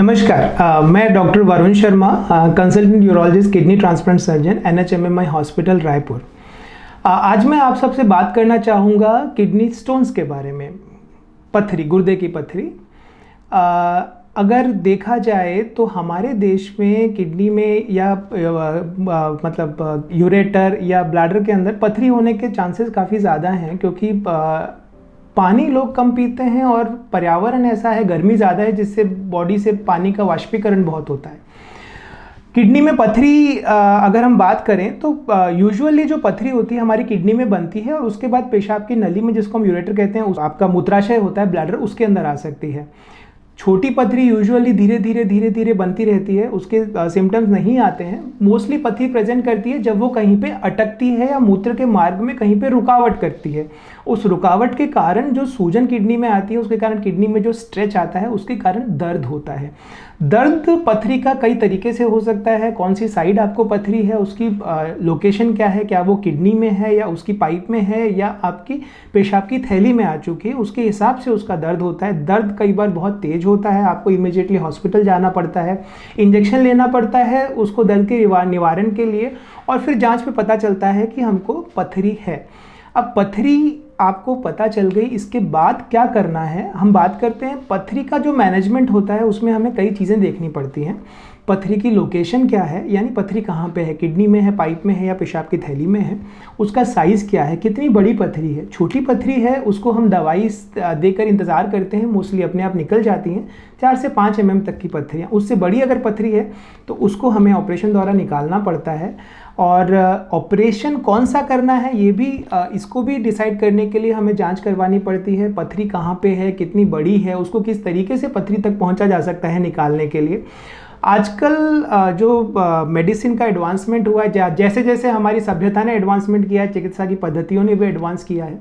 नमस्कार, मैं doctor Varun Sharma, consultant urologist, kidney transplant surgeon, NHMMI hospital Raipur. आज मैं आप सबसे बात करना चाहूँगा किडनी स्टोन्स के बारे में। पत्थरी, गुर्दे की पत्थरी। अगर देखा जाए तो हमारे देश में किडनी में या मतलब यूरेटर या ब्लैडर के अंदर पत्थरी होने के चांसेस काफ़ी ज़्यादा हैं, क्योंकि पानी लोग कम पीते हैं और पर्यावरण ऐसा है, गर्मी ज़्यादा है, जिससे बॉडी से पानी का वाष्पीकरण बहुत होता है। किडनी में पत्थरी अगर हम बात करें तो यूजुअली जो पत्थरी होती है हमारी किडनी में बनती है और उसके बाद पेशाब की नली में, जिसको हम यूरेटर कहते हैं, आपका मूत्राशय होता है, ब्लैडर, उसके अंदर आ सकती है। छोटी पत्थरी यूजुअली धीरे धीरे बनती रहती है, उसके सिम्टम्स नहीं आते हैं। मोस्टली पत्थरी प्रेजेंट करती है जब वो कहीं पे अटकती है या मूत्र के मार्ग में कहीं पे रुकावट करती है। उस रुकावट के कारण जो सूजन किडनी में आती है, उसके कारण किडनी में जो स्ट्रेच आता है, उसके कारण दर्द होता है। दर्द पत्थरी का कई तरीके से हो सकता है। कौन सी साइड आपको पत्थरी है, उसकी लोकेशन क्या है, क्या वो किडनी में है या उसकी पाइप में है या आपकी पेशाब की थैली में आ चुकी है, उसके हिसाब से उसका दर्द होता है। दर्द कई बार बहुत तेज होता है, आपको इमीडिएटली हॉस्पिटल जाना पड़ता है, इंजेक्शन लेना पड़ता है उसको दर्द के निवारण के लिए, और फिर जांच में पता चलता है कि हमको पत्थरी है। अब पत्थरी आपको पता चल गई, इसके बाद क्या करना है, हम बात करते हैं। पत्थरी का जो मैनेजमेंट होता है उसमें हमें कई चीज़ें देखनी पड़ती हैं। पत्थरी की लोकेशन क्या है, यानी पत्थरी कहाँ पे है, किडनी में है, पाइप में है या पेशाब की थैली में है। उसका साइज़ क्या है, कितनी बड़ी पत्थरी है। छोटी पत्थरी है उसको हम दवाई देकर इंतज़ार करते हैं, मोस्टली अपने आप निकल जाती हैं। 4 से 5 mm तक की पत्थरियाँ। उससे बड़ी अगर पत्थरी है तो उसको हमें ऑपरेशन द्वारा निकालना पड़ता है। और ऑपरेशन कौन सा करना है ये भी, इसको भी डिसाइड करने के लिए हमें जांच करवानी पड़ती है। पत्थरी कहाँ पे है, कितनी बड़ी है, उसको किस तरीके से पत्थरी तक पहुंचा जा सकता है निकालने के लिए। आजकल जो मेडिसिन का एडवांसमेंट हुआ है, जैसे जैसे हमारी सभ्यता ने एडवांसमेंट किया है, चिकित्सा की पद्धतियों ने भी एडवांस किया है।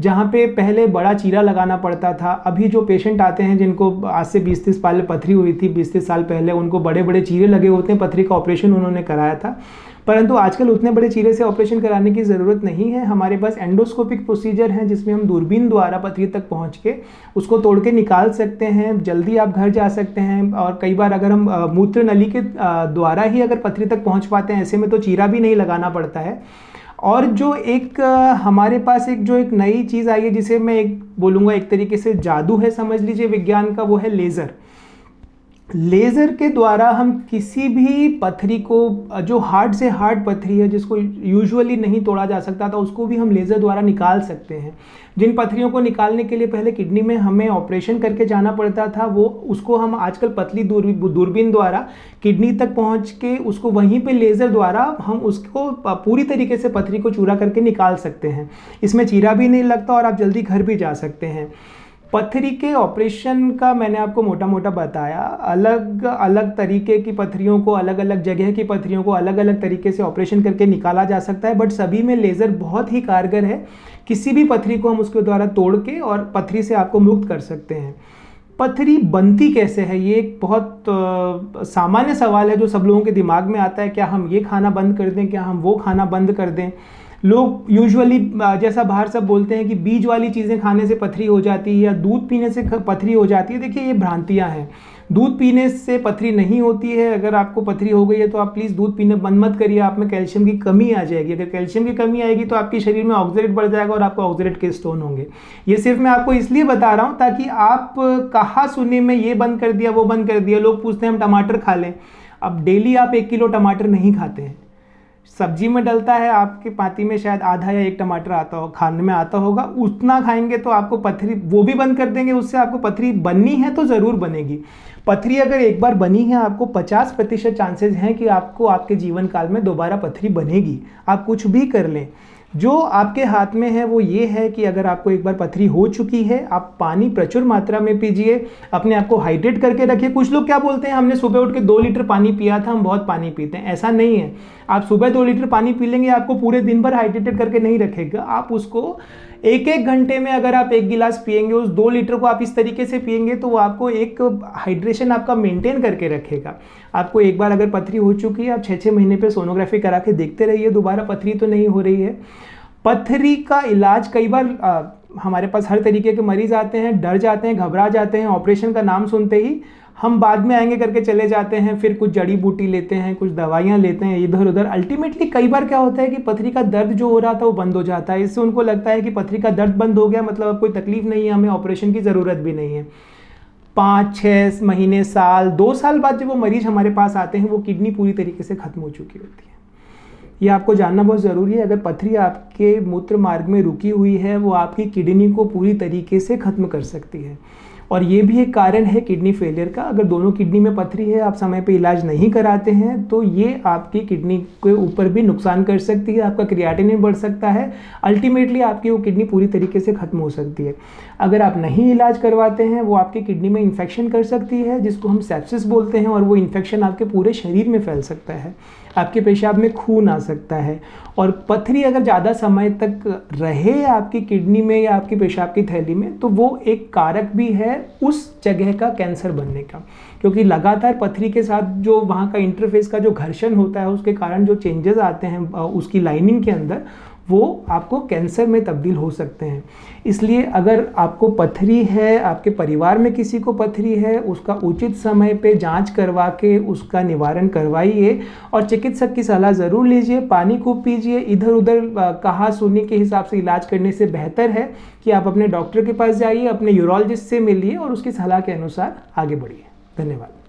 जहाँ पे पहले बड़ा चीरा लगाना पड़ता था, अभी जो पेशेंट आते हैं जिनको आज से 20-30 साल पत्थरी हुई थी, 20-30 साल पहले, उनको बड़े बड़े चीरे लगे होते हैं, पत्थरी का ऑपरेशन उन्होंने कराया था। परंतु आजकल उतने बड़े चीरे से ऑपरेशन कराने की ज़रूरत नहीं है। हमारे पास एंडोस्कोपिक प्रोसीजर है, जिसमें हम दूरबीन द्वारा पत्थरी तक पहुंच के उसको तोड़ के निकाल सकते हैं। जल्दी आप घर जा सकते हैं। और कई बार अगर हम मूत्र नली के द्वारा ही अगर पत्थरी तक पहुंच पाते हैं, ऐसे में तो चीरा भी नहीं लगाना पड़ता है। और जो एक हमारे पास एक नई चीज़ आई है, जिसे मैं बोलूँगा एक तरीके से जादू है, समझ लीजिए विज्ञान का, वो है लेज़र। लेज़र के द्वारा हम किसी भी पत्थरी को, जो हार्ड से हार्ड पत्थरी है जिसको यूजुअली नहीं तोड़ा जा सकता था, उसको भी हम लेज़र द्वारा निकाल सकते हैं। जिन पत्थरियों को निकालने के लिए पहले किडनी में हमें ऑपरेशन करके जाना पड़ता था, उसको हम आजकल पतली दूरबीन द्वारा किडनी तक पहुंच के उसको वहीं पे लेज़र द्वारा हम उसको पूरी तरीके से पत्थरी को चूरा करके निकाल सकते हैं। इसमें चीरा भी नहीं लगता और आप जल्दी घर भी जा सकते हैं। पत्थरी के ऑपरेशन का मैंने आपको मोटा मोटा बताया। अलग अलग तरीके की पत्थरियों को, अलग अलग जगह की पत्थरियों को अलग अलग तरीके से ऑपरेशन करके निकाला जा सकता है, बट सभी में लेज़र बहुत ही कारगर है। किसी भी पत्थरी को हम उसके द्वारा तोड़ के और पत्थरी से आपको मुक्त कर सकते हैं। पत्थरी बनती कैसे है, ये एक बहुत सामान्य सवाल है जो सब लोगों के दिमाग में आता है। क्या हम ये खाना बंद कर दें, क्या हम वो खाना बंद कर दें। लोग यूजुअली जैसा बाहर सब बोलते हैं कि बीज वाली चीज़ें खाने से पथरी हो जाती है या दूध पीने से पथरी हो जाती है। देखिए, ये भ्रांतियां हैं। दूध पीने से पथरी नहीं होती है। अगर आपको पथरी हो गई है तो आप प्लीज़ दूध पीना बंद मत करिए, आप में कैल्शियम की कमी आ जाएगी। अगर कैल्शियम की कमी आएगी तो आपके शरीर में ऑक्सलेट बढ़ जाएगा और आपको ऑक्सलेट के स्टोन होंगे। ये सिर्फ मैं आपको इसलिए बता रहा हूँ ताकि आप कहा सुने में ये बंद कर दिया, वो बंद कर दिया। लोग पूछते हैं हम टमाटर खा लें। अब डेली आप 1 किलो टमाटर नहीं खाते हैं, सब्जी में डलता है, आपके पाती में शायद आधा या 1 टमाटर आता हो, खाने में आता होगा, उतना खाएंगे तो आपको पथरी, वो भी बंद कर देंगे, उससे आपको पथरी बननी है तो ज़रूर बनेगी। पथरी अगर एक बार बनी है, आपको 50% चांसेस हैं कि आपको आपके जीवन काल में दोबारा पथरी बनेगी। आप कुछ भी कर लें, जो आपके हाथ में है वो ये है कि अगर आपको एक बार पथरी हो चुकी है, आप पानी प्रचुर मात्रा में पीजिए, अपने आप को हाइड्रेट करके रखिए। कुछ लोग क्या बोलते हैं, हमने सुबह उठ के 2 लीटर पानी पिया था, हम बहुत पानी पीते हैं। ऐसा नहीं है। आप सुबह 2 लीटर पानी पी लेंगे, आपको पूरे दिन भर हाइड्रेटेड करके नहीं रखेगा। आप उसको 1-1 घंटे में अगर आप 1 गिलास पिएंगे, उस 2 लीटर को आप इस तरीके से पिएंगे तो वो आपको एक हाइड्रेशन आपका मेंटेन करके रखेगा। आपको एक बार अगर पथरी हो चुकी है, आप 6-6 महीने पे सोनोग्राफी करा के देखते रहिए, दोबारा पथरी तो नहीं हो रही है। पथरी का इलाज कई बार हमारे पास हर तरीके के मरीज आते हैं, डर जाते हैं, घबरा जाते हैं ऑपरेशन का नाम सुनते ही। हम बाद में आएंगे करके चले जाते हैं, फिर कुछ जड़ी बूटी लेते हैं, कुछ दवाइयाँ लेते हैं इधर उधर। अल्टीमेटली कई बार क्या होता है कि पथरी का दर्द जो हो रहा था वो बंद हो जाता है। इससे उनको लगता है कि पथरी का दर्द बंद हो गया, मतलब अब कोई तकलीफ नहीं है, हमें ऑपरेशन की ज़रूरत भी नहीं है। 5-6 महीने, साल, 2 साल बाद जब वो मरीज हमारे पास आते हैं, वो किडनी पूरी तरीके से ख़त्म हो चुकी होती है। ये आपको जानना बहुत ज़रूरी है। अगर पथरी आपके मूत्र मार्ग में रुकी हुई है, वो आपकी किडनी को पूरी तरीके से ख़त्म कर सकती है। और ये भी एक कारण है किडनी फेलियर का। अगर दोनों किडनी में पथरी है, आप समय पे इलाज नहीं कराते हैं, तो ये आपकी किडनी के ऊपर भी नुकसान कर सकती है, आपका क्रिएटिनिन बढ़ सकता है, अल्टीमेटली आपकी वो किडनी पूरी तरीके से ख़त्म हो सकती है। अगर आप नहीं इलाज करवाते हैं, वो आपकी किडनी में इन्फेक्शन कर सकती है, जिसको हम सेप्सिस बोलते हैं, और वो इन्फेक्शन आपके पूरे शरीर में फैल सकता है, आपके पेशाब में खून आ सकता है। और पथरी अगर ज़्यादा समय तक रहे आपकी किडनी में या आपकी पेशाब की थैली में, तो वो एक कारक भी है उस जगह का कैंसर बनने का, क्योंकि लगातार पथरी के साथ जो वहाँ का इंटरफेस का जो घर्षण होता है, उसके कारण जो चेंजेस आते हैं उसकी लाइनिंग के अंदर, वो आपको कैंसर में तब्दील हो सकते हैं। इसलिए अगर आपको पथरी है, आपके परिवार में किसी को पथरी है, उसका उचित समय पे जांच करवा के उसका निवारण करवाइए और चिकित्सक की सलाह ज़रूर लीजिए। पानी खूब पीजिए। इधर उधर कहा सुनी के हिसाब से इलाज करने से बेहतर है कि आप अपने डॉक्टर के पास जाइए, अपने यूरोलॉजिस्ट से मिलिए और उसकी सलाह के अनुसार आगे बढ़िए। धन्यवाद।